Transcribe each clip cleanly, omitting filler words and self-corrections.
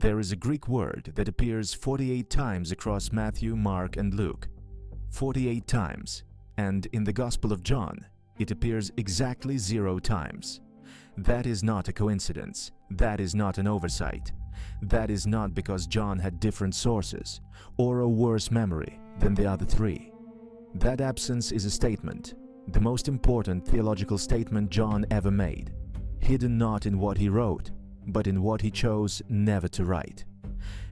There is a Greek word that appears 48 times across Matthew, Mark, and Luke. 48 times. And in the Gospel of John, it appears exactly 0 times. That is not a coincidence. That is not an oversight. That is not because John had different sources or a worse memory than the other 3. That absence is a statement, the most important theological statement John ever made, hidden not in what he wrote, but in what he chose never to write.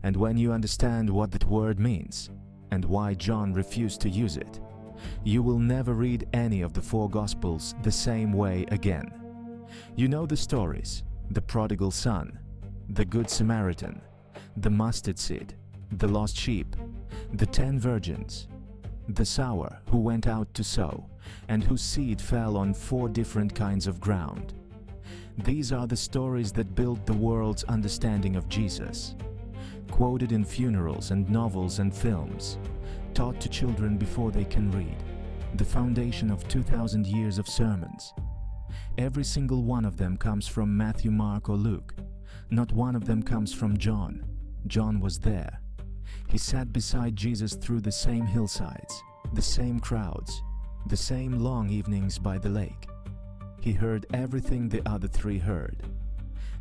And when you understand what that word means, and why John refused to use it, you will never read any of the 4 Gospels the same way again. You know the stories: the Prodigal Son, the Good Samaritan, the mustard seed, the lost sheep, the 10 virgins, the sower who went out to sow, and whose seed fell on 4 different kinds of ground. These are the stories that build the world's understanding of Jesus, quoted in funerals and novels and films, taught to children before they can read, the foundation of 2,000 years of sermons. Every single one of them comes from Matthew, Mark, or Luke. Not one of them comes from John. John was there. He sat beside Jesus through the same hillsides, the same crowds, the same long evenings by the lake. He heard everything the other 3 heard.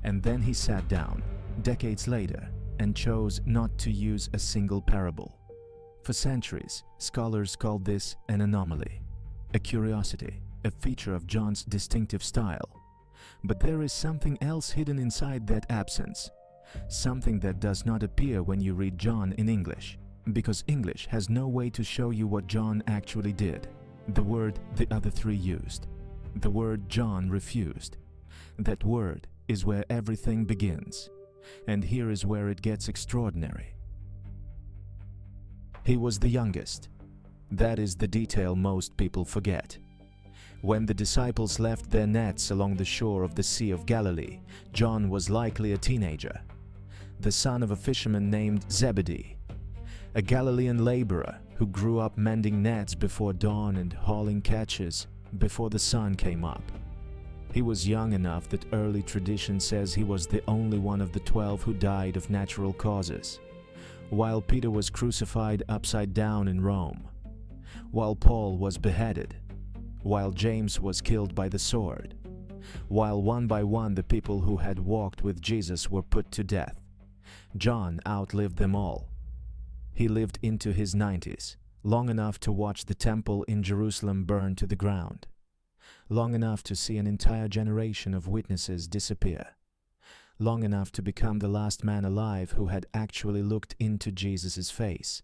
And then he sat down, decades later, and chose not to use a single parable. For centuries, scholars called this an anomaly, a curiosity, a feature of John's distinctive style. But there is something else hidden inside that absence, something that does not appear when you read John in English, because English has no way to show you what John actually did, the word the other 3 used, the word John refused. That word is where everything begins, and here is where it gets extraordinary. He was the youngest. That is the detail most people forget. When the disciples left their nets along the shore of the Sea of Galilee, John was likely a teenager, the son of a fisherman named Zebedee, a Galilean laborer who grew up mending nets before dawn and hauling catches before the sun came up. He was young enough that early tradition says he was the only one of the 12 who died of natural causes, while Peter was crucified upside down in Rome, while Paul was beheaded, while James was killed by the sword, while one by one the people who had walked with Jesus were put to death. John outlived them all. He lived into his 90s, long enough to watch the temple in Jerusalem burn to the ground, long enough to see an entire generation of witnesses disappear, long enough to become the last man alive who had actually looked into Jesus' face.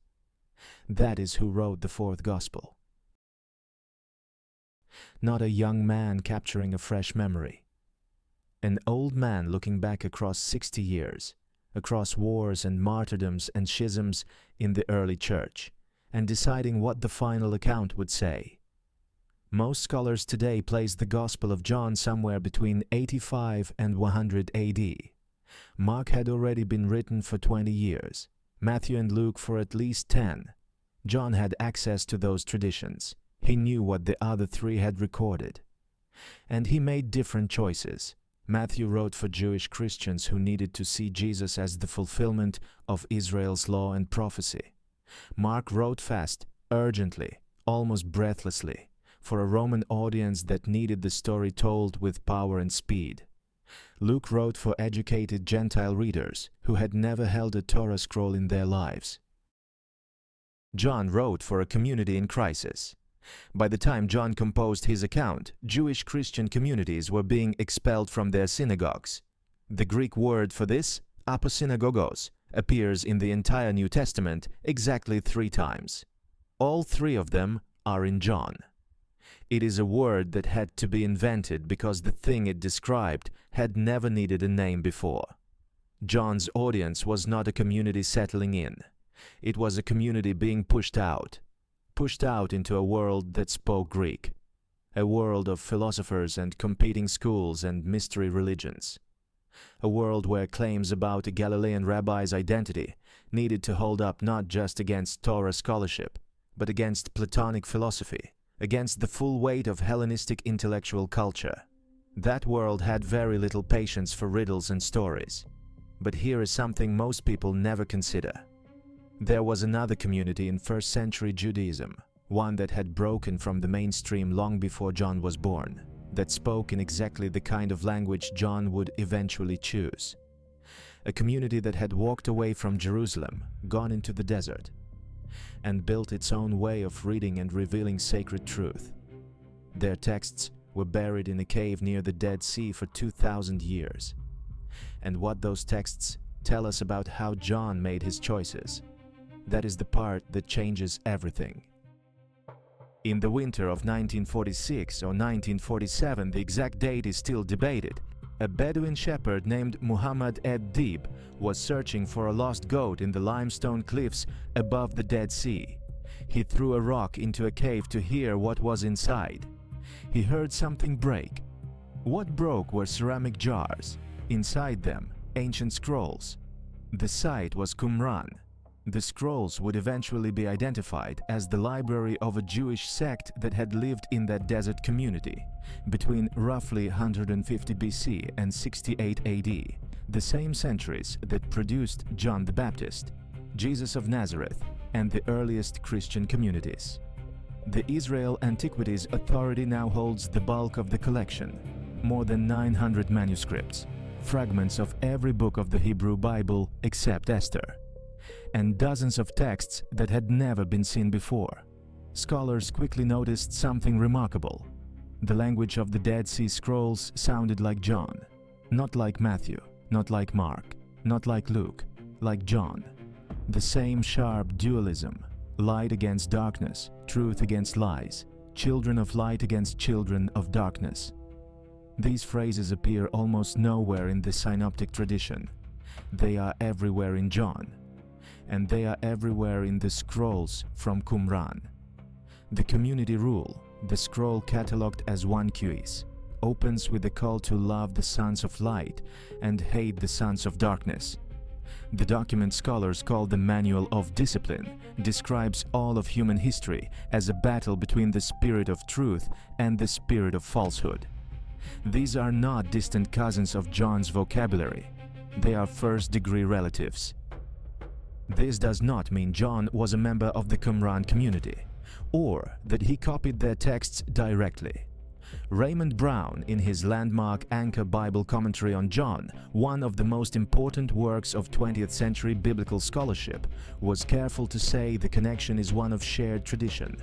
That is who wrote the 4th Gospel. Not a young man capturing a fresh memory. An old man looking back across 60 years, across wars and martyrdoms and schisms in the early church, and deciding what the final account would say. Most scholars today place the Gospel of John somewhere between 85 and 100 AD. Mark had already been written for 20 years, Matthew and Luke for at least 10. John had access to those traditions. He knew what the other 3 had recorded. And he made different choices. Matthew wrote for Jewish Christians who needed to see Jesus as the fulfillment of Israel's law and prophecy. Mark wrote fast, urgently, almost breathlessly, for a Roman audience that needed the story told with power and speed. Luke wrote for educated Gentile readers who had never held a Torah scroll in their lives. John wrote for a community in crisis. By the time John composed his account, Jewish Christian communities were being expelled from their synagogues. The Greek word for this, aposynagogos, appears in the entire New Testament exactly 3 times. All 3 of them are in John. It is a word that had to be invented because the thing it described had never needed a name before. John's audience was not a community settling in. It was a community being pushed out into a world that spoke Greek, a world of philosophers and competing schools and mystery religions, a world where claims about a Galilean rabbi's identity needed to hold up not just against Torah scholarship, but against Platonic philosophy, against the full weight of Hellenistic intellectual culture. That world had very little patience for riddles and stories. But here is something most people never consider. There was another community in first century Judaism, one that had broken from the mainstream long before John was born, that spoke in exactly the kind of language John would eventually choose. A community that had walked away from Jerusalem, gone into the desert, and built its own way of reading and revealing sacred truth. Their texts were buried in a cave near the Dead Sea for 2,000 years. And what those texts tell us about how John made his choices, that is the part that changes everything. In the winter of 1946 or 1947, the exact date is still debated, a Bedouin shepherd named Muhammad ed-Dib was searching for a lost goat in the limestone cliffs above the Dead Sea. He threw a rock into a cave to hear what was inside. He heard something break. What broke were ceramic jars. Inside them, ancient scrolls. The site was Qumran. The scrolls would eventually be identified as the library of a Jewish sect that had lived in that desert community between roughly 150 BC and 68 AD, the same centuries that produced John the Baptist, Jesus of Nazareth, and the earliest Christian communities. The Israel Antiquities Authority now holds the bulk of the collection, more than 900 manuscripts, fragments of every book of the Hebrew Bible except Esther, and dozens of texts that had never been seen before. Scholars quickly noticed something remarkable. The language of the Dead Sea Scrolls sounded like John, not like Matthew, not like Mark, not like Luke, like John. The same sharp dualism, light against darkness, truth against lies, children of light against children of darkness. These phrases appear almost nowhere in the synoptic tradition. They are everywhere in John, and they are everywhere in the scrolls from Qumran. The community rule, the scroll catalogued as 1 Qs, opens with the call to love the sons of light and hate the sons of darkness. The document scholars call the Manual of Discipline describes all of human history as a battle between the spirit of truth and the spirit of falsehood. These are not distant cousins of John's vocabulary. They are first-degree relatives. This does not mean John was a member of the Qumran community, or that he copied their texts directly. Raymond Brown, in his landmark Anchor Bible Commentary on John, one of the most important works of 20th century biblical scholarship, was careful to say the connection is one of shared tradition,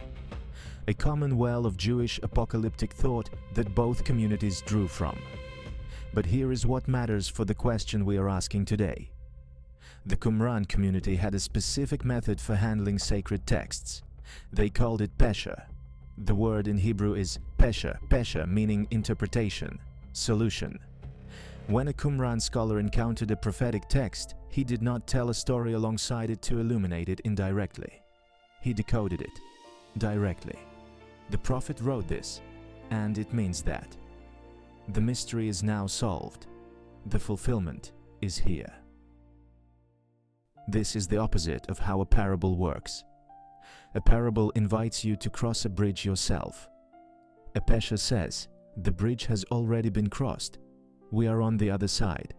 a common well of Jewish apocalyptic thought that both communities drew from. But here is what matters for the question we are asking today. The Qumran community had a specific method for handling sacred texts. They called it pesher. The word in Hebrew is pesher, meaning interpretation, solution. When a Qumran scholar encountered a prophetic text, he did not tell a story alongside it to illuminate it indirectly. He decoded it directly. The prophet wrote this, and it means that. The mystery is now solved. The fulfillment is here. This is the opposite of how a parable works. A parable invites you to cross a bridge yourself. A pesher says, the bridge has already been crossed. We are on the other side.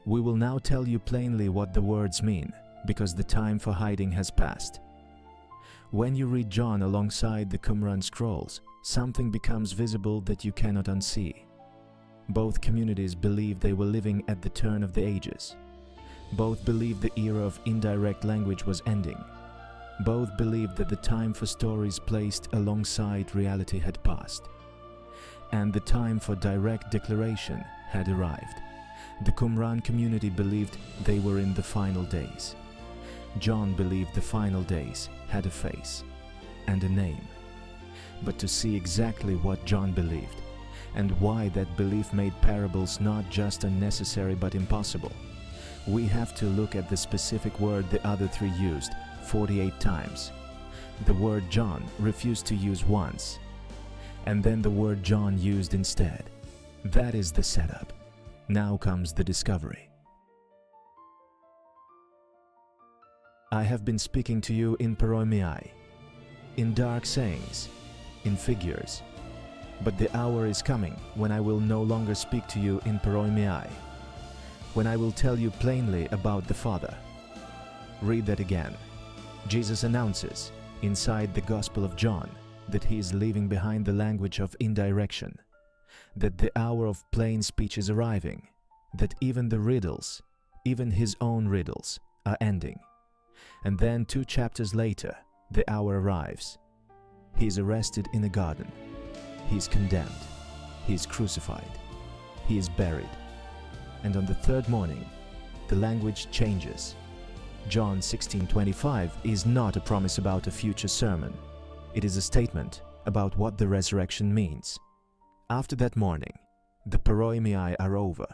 We will now tell you plainly what the words mean, because the time for hiding has passed. When you read John alongside the Qumran scrolls, something becomes visible that you cannot unsee. Both communities believed they were living at the turn of the ages. Both believed the era of indirect language was ending. Both believed that the time for stories placed alongside reality had passed, and the time for direct declaration had arrived. The Qumran community believed they were in the final days. John believed the final days had a face and a name. But to see exactly what John believed, and why that belief made parables not just unnecessary but impossible, we have to look at the specific word the other three used 48 times. The word John refused to use once, and then the word John used instead. That is the setup. Now comes the discovery. I have been speaking to you in paroimia, in dark sayings, in figures. But the hour is coming when I will no longer speak to you in paroimia. when I will tell you plainly about the Father. Read that again. Jesus announces, inside the Gospel of John, that he is leaving behind the language of indirection, that the hour of plain speech is arriving, that even the riddles, even his own riddles, are ending. And then 2 chapters later, the hour arrives. He is arrested in a garden. He is condemned. He is crucified. He is buried. And on the 3rd morning, the language changes. John 16:25 is not a promise about a future sermon. It is a statement about what the resurrection means. After that morning, the paroimia are over.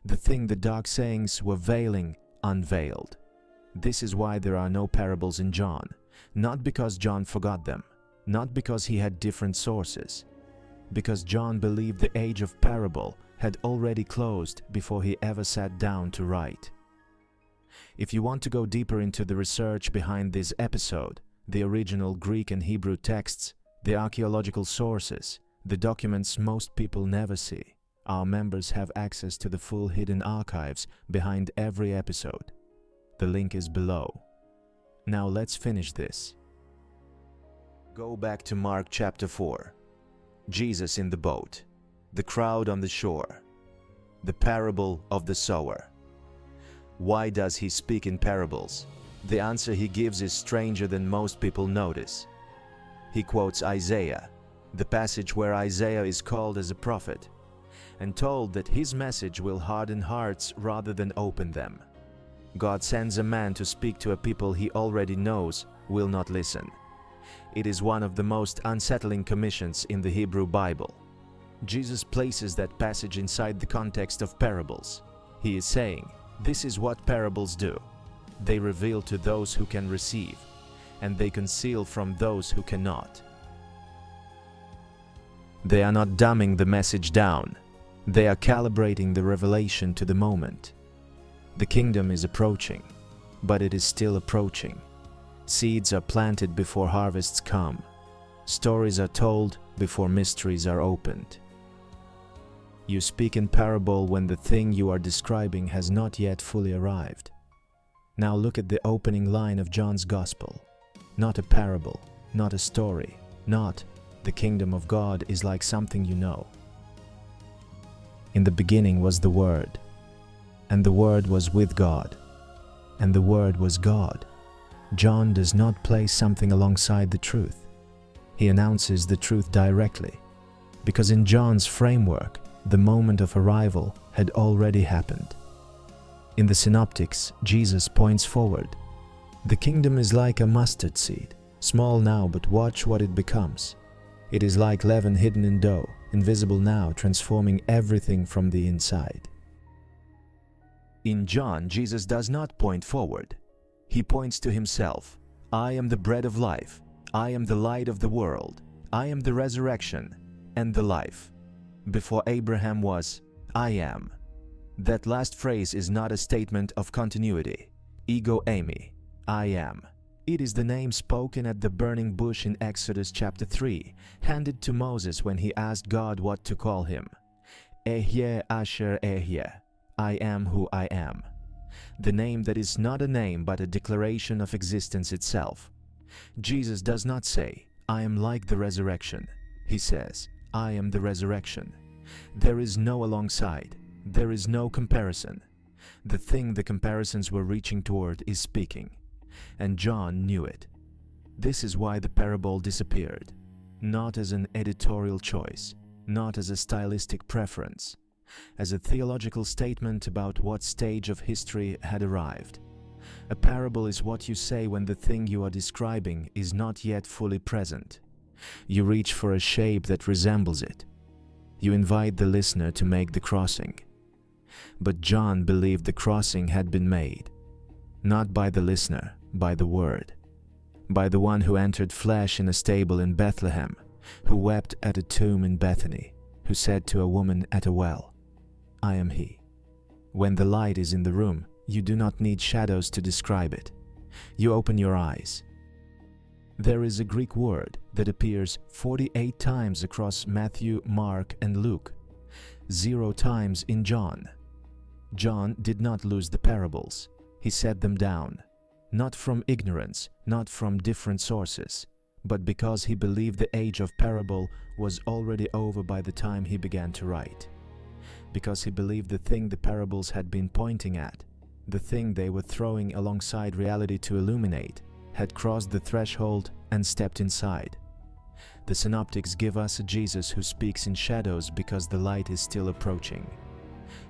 The thing the dark sayings were veiling unveiled. This is why there are no parables in John, not because John forgot them, not because he had different sources, because John believed the age of parable had already closed before he ever sat down to write. If you want to go deeper into the research behind this episode, the original Greek and Hebrew texts, the archaeological sources, the documents most people never see, our members have access to the full hidden archives behind every episode. The link is below. Now let's finish this. Go back to Mark chapter 4. Jesus in the boat, the crowd on the shore, the parable of the sower. Why does he speak in parables? The answer he gives is stranger than most people notice. He quotes Isaiah, the passage where Isaiah is called as a prophet, and told that his message will harden hearts rather than open them. God sends a man to speak to a people he already knows will not listen. It is one of the most unsettling commissions in the Hebrew Bible. Jesus places that passage inside the context of parables. He is saying, this is what parables do. They reveal to those who can receive, and they conceal from those who cannot. They are not dumbing the message down. They are calibrating the revelation to the moment. The kingdom is approaching, but it is still approaching. Seeds are planted before harvests come. Stories are told before mysteries are opened. You speak in parable when the thing you are describing has not yet fully arrived. Now look at the opening line of John's Gospel. Not a parable, not a story, not the kingdom of God is like something you know. In the beginning was the Word, and the Word was with God, and the Word was God. John does not place something alongside the truth. He announces the truth directly, because in John's framework, the moment of arrival had already happened. In the synoptics, Jesus points forward. The kingdom is like a mustard seed, small now, but watch what it becomes. It is like leaven hidden in dough, invisible now, transforming everything from the inside. In John, Jesus does not point forward. He points to himself. I am the bread of life. I am the light of the world. I am the resurrection and the life. Before Abraham was, I am. That last phrase is not a statement of continuity. Eimi, I am. It is the name spoken at the burning bush in Exodus chapter 3, handed to Moses when he asked God what to call him. Ehyeh asher ehyeh, I am who I am. The name that is not a name but a declaration of existence itself. Jesus does not say, I am like the resurrection. He says, I am the resurrection. There is no alongside. There is no comparison. The thing the comparisons were reaching toward is speaking. And John knew it. This is why the parable disappeared. Not as an editorial choice, not as a stylistic preference, as a theological statement about what stage of history had arrived. A parable is what you say when the thing you are describing is not yet fully present. You reach for a shape that resembles it. You invite the listener to make the crossing. But John believed the crossing had been made, not by the listener, by the Word, by the one who entered flesh in a stable in Bethlehem, who wept at a tomb in Bethany, who said to a woman at a well, I am he. When the light is in the room, you do not need shadows to describe it. You open your eyes. There is a Greek word that appears 48 times across Matthew, Mark, and Luke, 0 times in John. John did not lose the parables. He set them down, not from ignorance, not from different sources, but because he believed the age of parable was already over by the time he began to write. Because he believed the thing the parables had been pointing at, the thing they were throwing alongside reality to illuminate, had crossed the threshold and stepped inside. The synoptics give us a Jesus who speaks in shadows because the light is still approaching.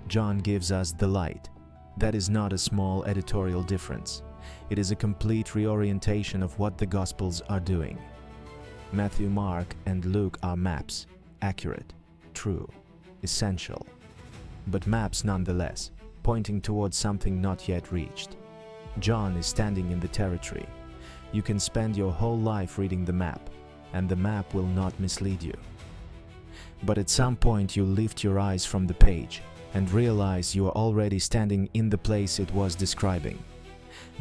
John gives us the light. That is not a small editorial difference. It is a complete reorientation of what the Gospels are doing. Matthew, Mark, and Luke are maps, accurate, true, essential, but maps nonetheless, pointing towards something not yet reached. John is standing in the territory. You can spend your whole life reading the map, and the map will not mislead you. But at some point you lift your eyes from the page and realize you are already standing in the place it was describing.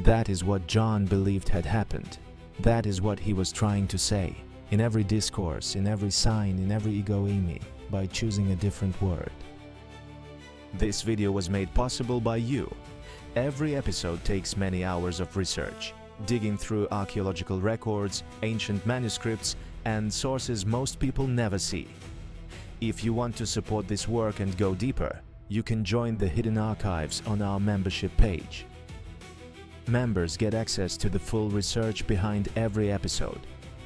That is what John believed had happened. That is what he was trying to say, in every discourse, in every sign, in every eimi, by choosing a different word. This video was made possible by you. Every episode takes many hours of research, digging through archaeological records, ancient manuscripts, and sources most people never see. If you want to support this work and go deeper, you can join the hidden archives on our membership page. Members get access to the full research behind every episode,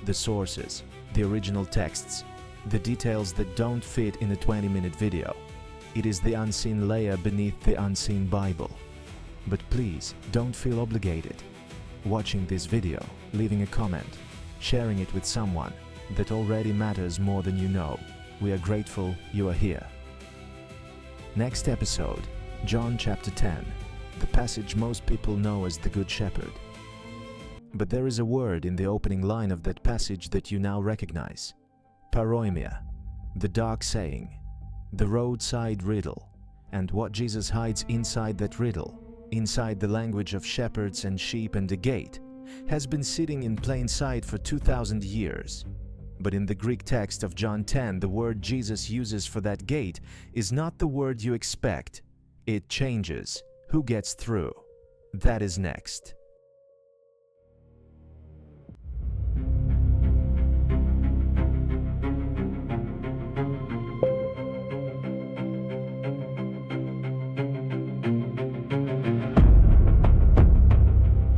the sources, the original texts, the details that don't fit in a 20-minute video. It is the unseen layer beneath the unseen Bible. But please, don't feel obligated. Watching this video, leaving a comment, sharing it with someone, that already matters more than you know. We are grateful you are here. Next episode, John chapter 10, the passage most people know as the Good Shepherd. But there is a word in the opening line of that passage that you now recognize. Paroimia, the dark saying, the roadside riddle, and what Jesus hides inside that riddle, inside the language of shepherds and sheep and a gate, has been sitting in plain sight for 2,000 years. But in the Greek text of John 10, the word Jesus uses for that gate is not the word you expect. It changes. Who gets through? That is next.